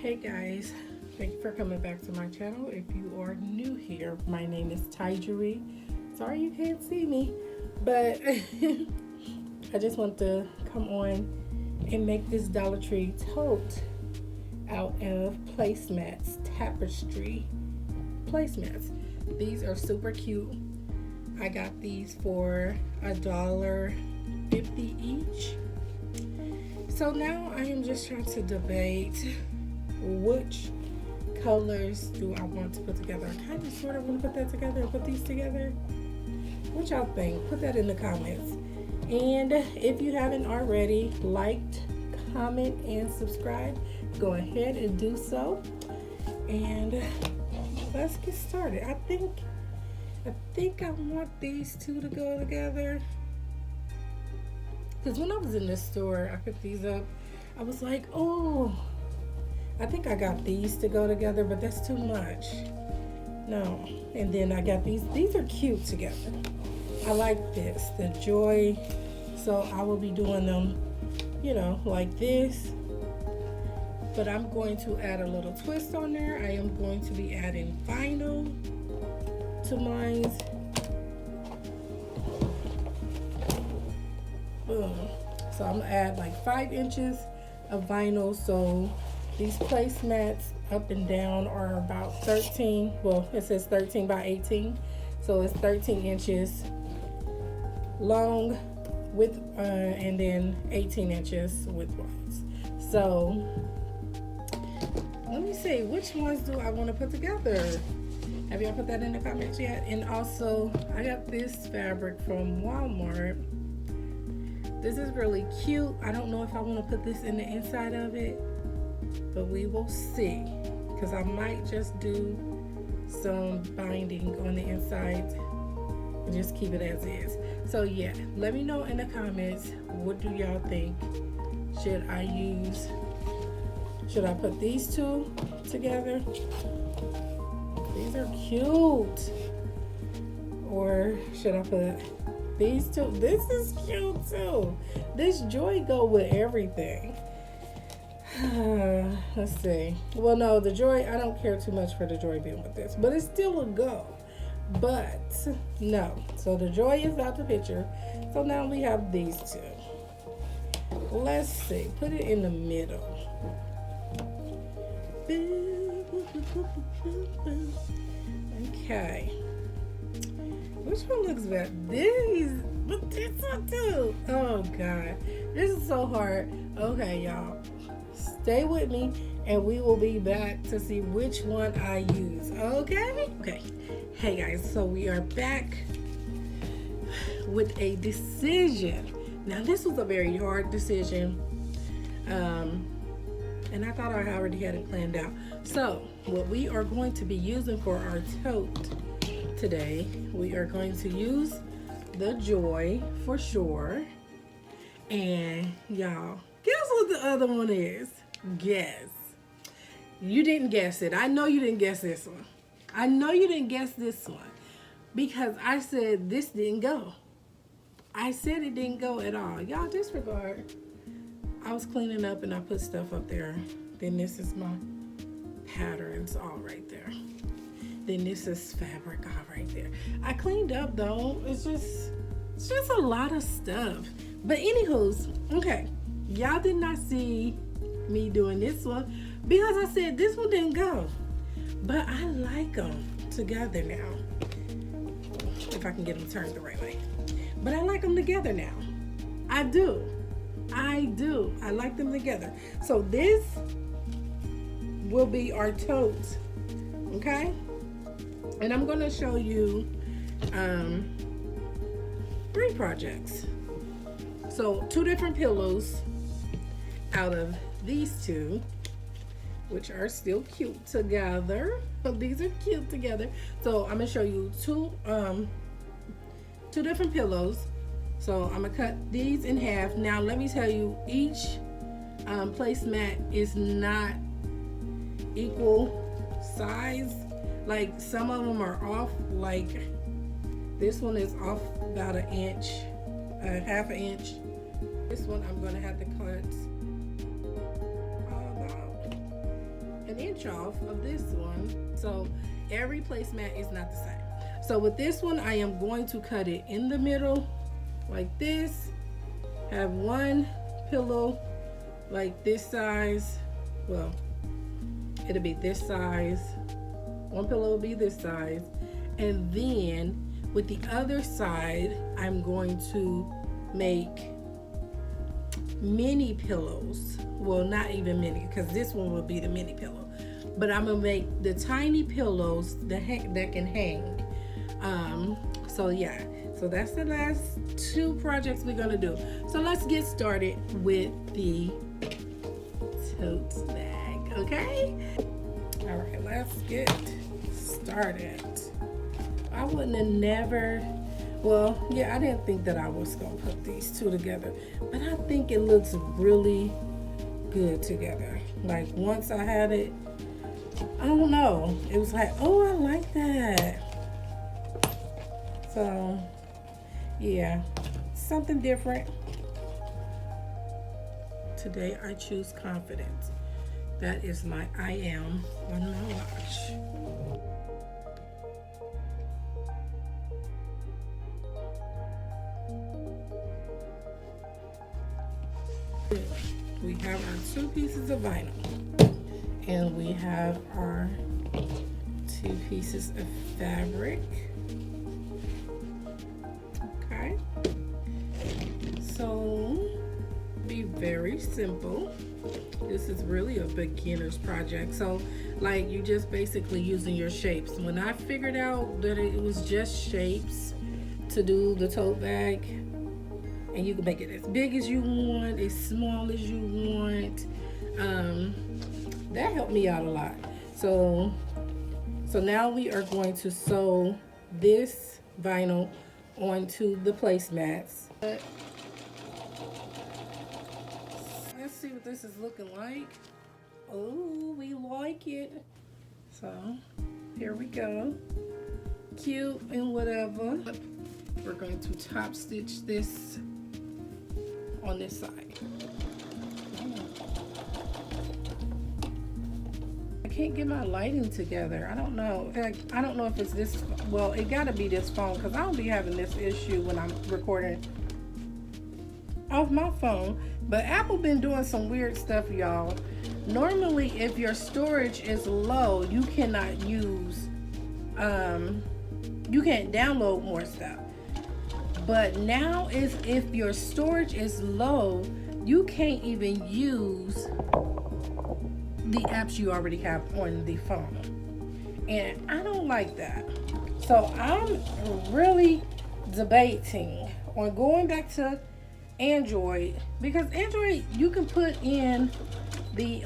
Hey guys, thank you for coming back to my channel. If you are new here, my name is Tyjeri. Sorry you can't see me, but I just want to come on and make this Dollar Tree tote out of placemats, tapestry placemats. These are super cute. I got these for $1.50 each. So now I am just trying to debate which colors do I want to put together. I kind of sort of want to put that together and put these together. What y'all think? Put that in the comments. And if you haven't already liked, comment, and subscribe, go ahead and do so. And let's get started. I think I want these two to go together. Because when I was in this store, I picked these up. I was like, oh, I think I got these to go together, but that's too much. No. And then I got these. These are cute together. I like this, the joy. So I will be doing them, you know, like this. But I'm going to add a little twist on there. I am going to be adding vinyl to mine. Boom. So I'm gonna add like 5 inches of vinyl. So these placemats up and down are about 13. Well, it says 13 by 18. So it's 13 inches long width and then 18 inches width-wise. So let me see, which ones do I want to put together? Have y'all put that in the comments yet? And also, I got this fabric from Walmart. This is really cute. I don't know if I want to put this in the inside of it, but we will see. Because I might just do some binding on the inside and just keep it as is. So yeah, let me know in the comments, what do y'all think? Should I put these two together? These are cute. Or should I put these two? This is cute too. This joy go with everything. Let's see. Well, no, the joy, I don't care too much for the joy being with this, but it's still a go. But no. So the joy is out the picture. So now we have these two. Let's see. Put it in the middle. Okay. Which one looks better? These, but this one too. Oh God, this is so hard. Okay, y'all, stay with me, and we will be back to see which one I use. Okay. Okay. Hey guys, so we are back with a decision. Now this was a very hard decision. And I thought I already had it planned out. So what we are going to be using for our tote today, we are going to use the Joy for sure. And y'all, guess what the other one is? Guess. You didn't guess it. I know you didn't guess this one. I know you didn't guess this one because I said this didn't go. I said it didn't go at all. Y'all disregard. I was cleaning up and I put stuff up there. Then this is my patterns all right there. Then this is fabric all right there. I cleaned up though. It's just a lot of stuff. But anywho's, okay. Y'all did not see me doing this one because I said this one didn't go. But I like them together now. If I can get them turned the right way. But I like them together now. I do. I like them together. So this will be our tote. Okay? And I'm going to show you 3 projects. So 2 different pillows out of these 2, which are still cute together. These are cute together. So I'm going to show you 2 different pillows. So I'm gonna cut these in half. Now let me tell you, each placemat is not equal size. Like some of them are off, like this one is off about an inch, half an inch. This one I'm gonna have to cut about an inch off of this one. So every placemat is not the same. So with this one, I am going to cut it in the middle like this. Have one pillow like this size. Well, it'll be this size. One pillow will be this size. And then with the other side, I'm going to make mini pillows. Well, not even mini, because this one will be the mini pillow. But I'm gonna make the tiny pillows that can hang. So yeah, so that's the last two projects we're gonna do. So let's get started with the tote bag, okay? All right, let's get started. I wouldn't have never, well, yeah, I didn't think that I was gonna put these two together, but I think it looks really good together. Like once I had it, I don't know, it was like, oh, I like that. So yeah, something different. Today I choose confidence. That is my I am on my watch. We have our 2 pieces of vinyl, and we have our 2 pieces of fabric. Okay, so be very simple. This is really a beginner's project. So like you just basically using your shapes. When I figured out that it was just shapes to do the tote bag, and you can make it as big as you want, as small as you want, that helped me out a lot. So now we are going to sew this vinyl onto the placemats. Let's see what this is looking like. Oh, we like it. So here we go. Cute and whatever. We're going to top stitch this on this side. I can't get my lighting together. I don't know. I don't know if it's this. Well, it gotta be this phone, because I'll be having this issue when I'm recording off my phone. But Apple been doing some weird stuff, y'all. Normally, if your storage is low, you cannot use, you can't download more stuff. But now is if your storage is low, you can't even use the apps you already have on the phone. And I don't like that. So I'm really debating on going back to Android, because Android you can put in the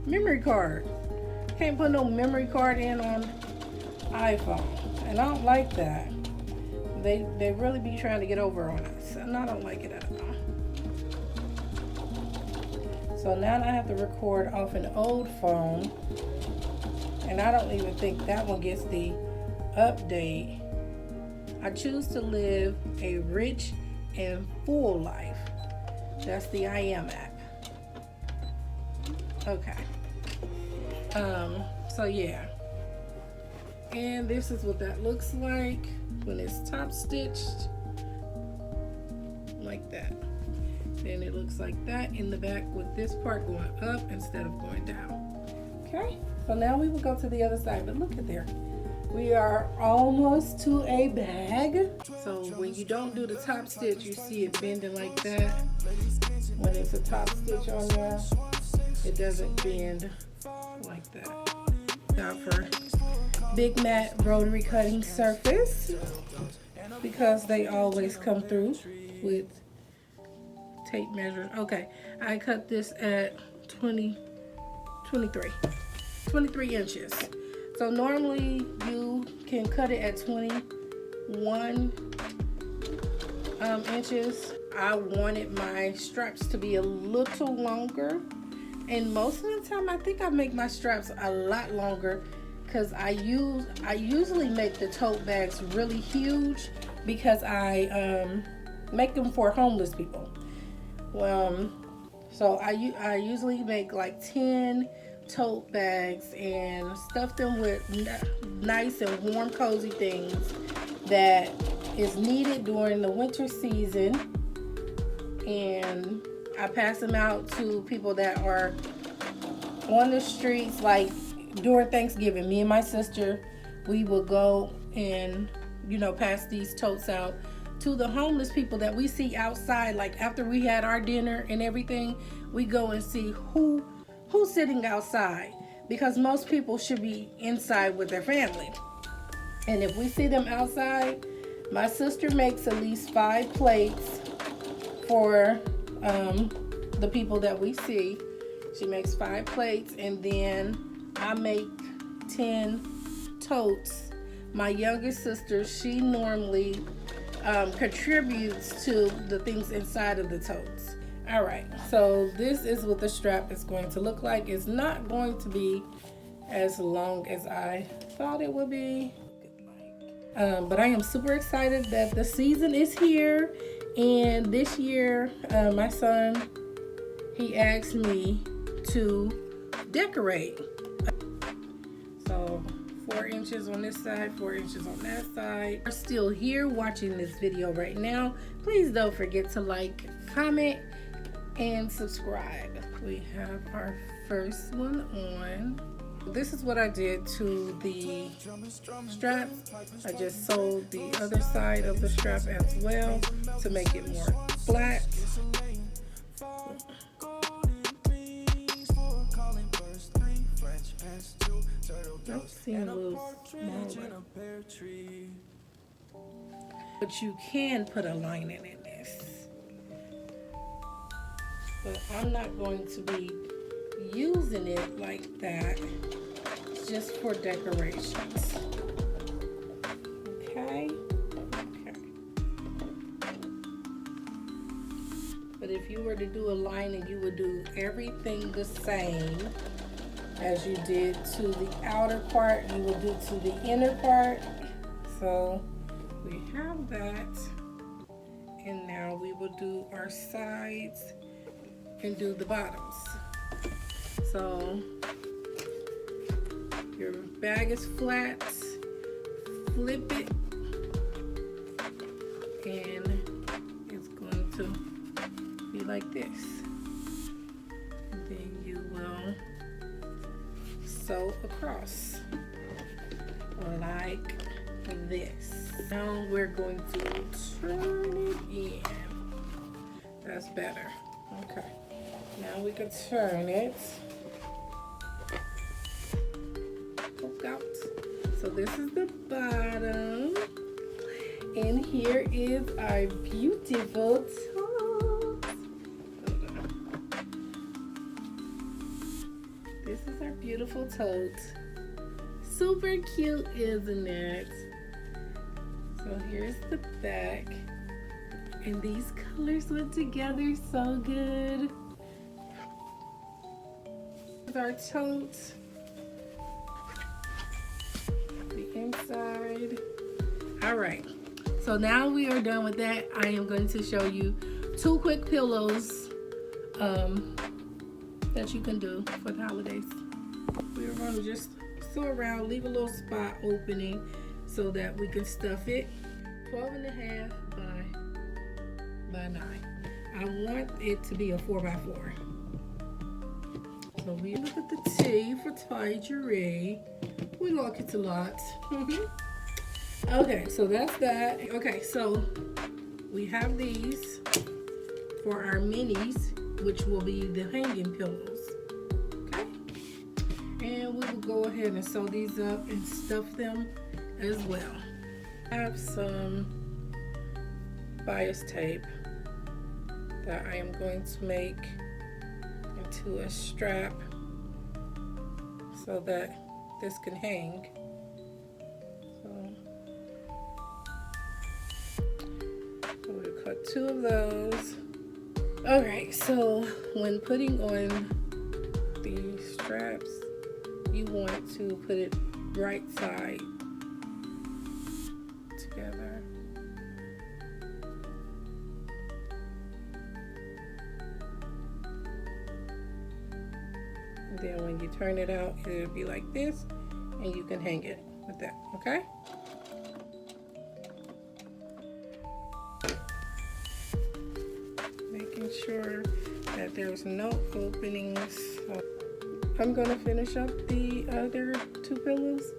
memory card. Can't put no memory card in on iPhone, and I don't like that. They really be trying to get over on us, and I don't like it at all. So now I have to record off an old phone, and I don't even think that one gets the update. I choose to live a rich and full life. That's the I Am app. Okay. So yeah. And this is what that looks like when it's top stitched. Like that. Then it looks like that in the back, with this part going up instead of going down. Okay. So now we will go to the other side, but look at there. We are almost to a bag. So when you don't do the top stitch, you see it bending like that. When it's a top stitch on there, it doesn't bend like that. Now for Big Mat rotary cutting surface, because they always come through with tape measure. Okay, I cut this at 23 inches. So normally you can cut it at 21 inches. I wanted my straps to be a little longer, and most of the time I think I make my straps a lot longer, because I usually make the tote bags really huge, because I make them for homeless people. So I usually make like 10 tote bags and stuff them with nice and warm, cozy things that is needed during the winter season. And I pass them out to people that are on the streets, like during Thanksgiving. Me and my sister, we will go and, you know, pass these totes out to the homeless people that we see outside. Like after we had our dinner and everything, we go and see who's sitting outside, because most people should be inside with their family. And if we see them outside, my sister makes at least 5 plates for the people that we see. She makes 5 plates, and then I make 10 totes. My youngest sister, she normally contributes to the things inside of the totes. All right, so this is what the strap is going to look like. It's not going to be as long as I thought it would be, but I am super excited that the season is here. And this year, my son, he asked me to decorate. So 4 inches on this side, 4 inches on that side. If you're still here watching this video right now, please don't forget to like, comment, and subscribe. We have our first one on. This is what I did to the strap. I just sewed the other side of the strap as well to make it more flat. That seems a little smaller. But you can put a lining in this. But I'm not going to be using it like that. It's just for decorations. Okay. But if you were to do a lining, you would do everything the same as you did to the outer part. You would do to the inner part. So we have that. And now we will do our sides and do the bottoms. So your bag is flat, flip it, and it's going to be like this. And then you will sew across like this. Now we're going to turn it in. That's better. Okay. Now we can turn it. Poke out. So this is the bottom. And here is our beautiful tote. This is our beautiful tote. Super cute, isn't it? So here's the back. And these colors went together so good. Our tote, the inside. All right, so now we are done with that. I am going to show you 2 quick pillows that you can do for the holidays. We're going to just sew around, leave a little spot opening so that we can stuff it. 12.5 by 9. I want it to be a 4x4. So we look at the T for Tigery. We like it a lot. Okay, so that's that. Okay, so we have these for our minis, which will be the hanging pillows. Okay, and we will go ahead and sew these up and stuff them as well. I have some bias tape that I am going to make into a strap so that this can hang. So we'll cut 2 of those. Alright, so when putting on the straps, you want to put it right side together. And then when you turn it out, it'll be like this, and you can hang it with that, okay? Making sure that there's no openings. So I'm gonna finish up the other 2 pillows,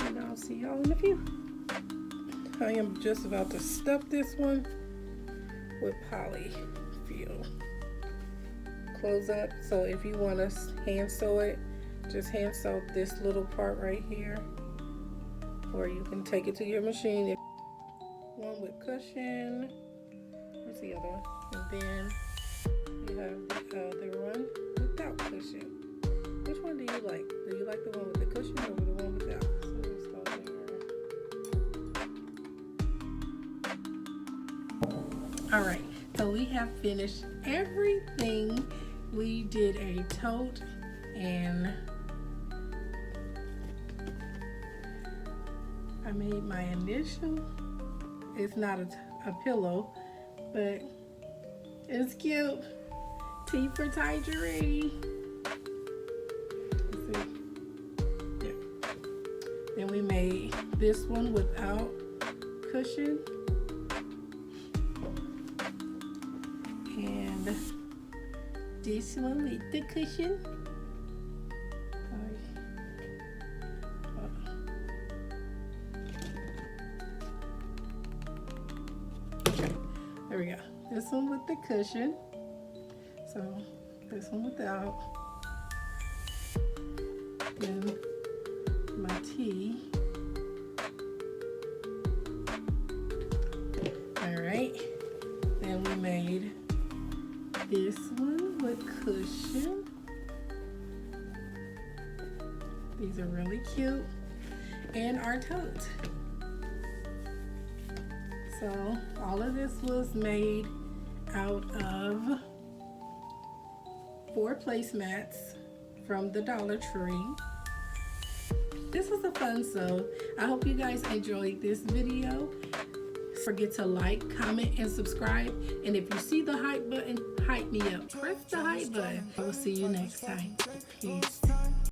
and I'll see y'all in a few. I am just about to stuff this one with polyfill. Close up, so if you want to hand sew it, just hand sew this little part right here, or you can take it to your machine. One with cushion. Where's the other one? And then you have the other one without cushion. Which one do you like? Do you like the one with the cushion or the one without? So let's go there. All right, so we have finished everything. We did a tote, and I made my initial. It's not a pillow, but it's cute. T for Tigery. Let's see. Yeah. Then we made this one without cushion. And this one with the cushion. Okay, there we go. This one with the cushion. So this one without. Then my tea. All right. Then we made this one with cushion. These are really cute. And our tote. So all of this was made out of 4 placemats from the Dollar Tree. This was a fun sew. I hope you guys enjoyed this video. Don't forget to like, comment, and subscribe. And if you see the hype button, hype me up. Press the hype button. I will see you next time. Peace.